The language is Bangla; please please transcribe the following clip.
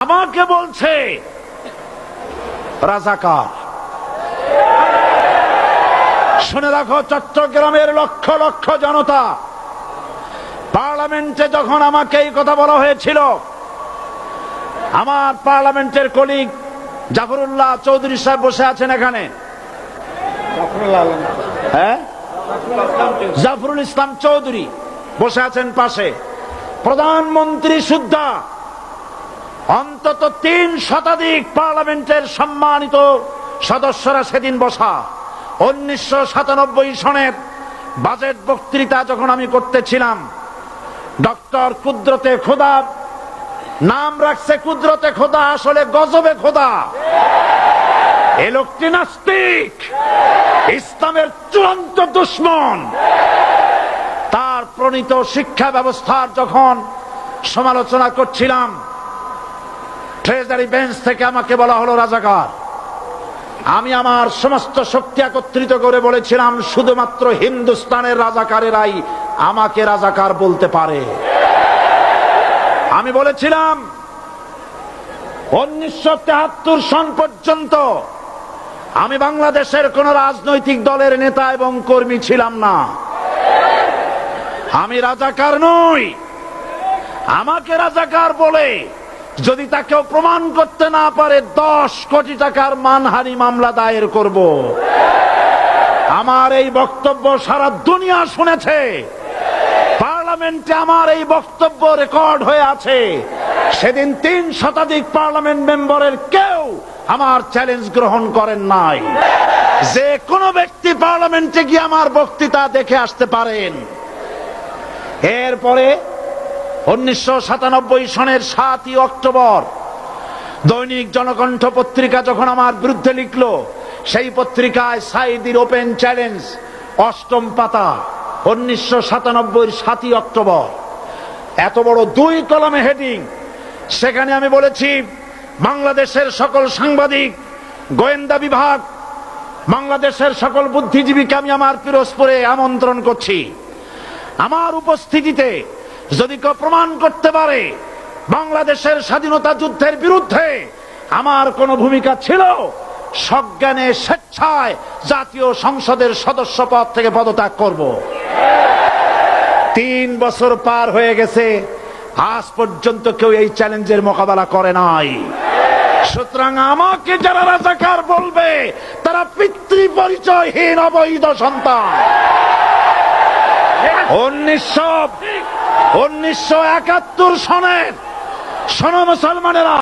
আমাকে বলছে রাজাকার। শুনে রাখো চট্টগ্রামের লক্ষ লক্ষ জনতা, পার্লামেন্টে যখন আমাকে এই কথা বলা হয়েছিল, আমার পার্লামেন্টের কলিগ জাফরুল্লাহ চৌধুরী সাহেব বসে আছেন এখানে, জাফরুল ইসলাম চৌধুরী বসে আছেন পাশে, প্রধানমন্ত্রী সুদ্ধা, অন্তত ৩ শতাধিক পার্লামেন্টের সম্মানিত সদস্যরা সেদিন বসা। 1997 সনের বাজেট বক্তৃতা যখন আমি করতেছিলাম, ডক্টর কুদরতে খোদা, নাম রাখছে কুদরতে খোদা, আসলে গজবে খোদা। এ লোকটি নাস্তিক, ইসলামের চূড়ান্ত দুশমন। তার প্রণীত শিক্ষা ব্যবস্থার যখন সমালোচনা করছিলাম, ট্রেজারি বেঞ্চ থেকে আমাকে বলা হলো রাজাকার। আমি আমার সমস্ত শক্তি একত্রিত করে বলেছিলাম, শুধুমাত্র হিন্দুস্তানের রাজাকারেরাই আমাকে রাজাকার বলতে পারে। আমি বলেছিলাম 1973 সন পর্যন্ত আমি বাংলাদেশের কোন রাজনৈতিক দলের নেতা এবং কর্মী ছিলাম না। আমি রাজাকার নই। আমাকে রাজাকার বলে যদি তাকেও প্রমাণ করতে না পারে, 10 কোটি টাকার মানহানি মামলা দায়ের করব। আমার এই বক্তব্য সারা দুনিয়া শুনেছে। পার্লামেন্টে আমার এই বক্তব্য রেকর্ড হয়ে আছে। সেদিন ৩ শতাধিক পার্লামেন্ট মেম্বারের কেউ আমার চ্যালেঞ্জ গ্রহণ করেন নাই। যে কোনো ব্যক্তি পার্লামেন্টে গিয়ে আমার বক্তৃতা দেখে আসতে পারেন। এরপরে 1997 সনের 7ই অক্টোবর দৈনিক জনকণ্ঠ পত্রিকা যখন আমার বিরুদ্ধে লিখল, সেই পত্রিকায় সাইদির ওপেন চ্যালেঞ্জ 8ম পাতা, 1997 7ই অক্টোবর, এত বড় 2 কলমে হেডিং। সেখানে আমি বলেছি, বাংলাদেশের সকল সাংবাদিক, গোয়েন্দা বিভাগ, বাংলাদেশের সকল বুদ্ধিজীবীকে আমি আমার পিরোজপুরে আমন্ত্রণ করছি। আমার উপস্থিতিতে যদি কেউ প্রমাণ করতে পারে বাংলাদেশের স্বাধীনতা যুদ্ধের বিরুদ্ধে আমার কোন ভূমিকা ছিল, সজ্ঞানে স্বেচ্ছায় জাতীয় সংসদের সদস্য পদ থেকে পদত্যাগ করব। 3 বছর পার হয়ে গেছে, আজ পর্যন্ত কেউ এই চ্যালেঞ্জের মোকাবেলা করে নাই। সুতরাং আমাকে যারা রাজাকার বলবে, তারা পিতৃ পরিচয়হীন অবৈধ সন্তান। 1971 সনের শোনো মুসলমানেরা,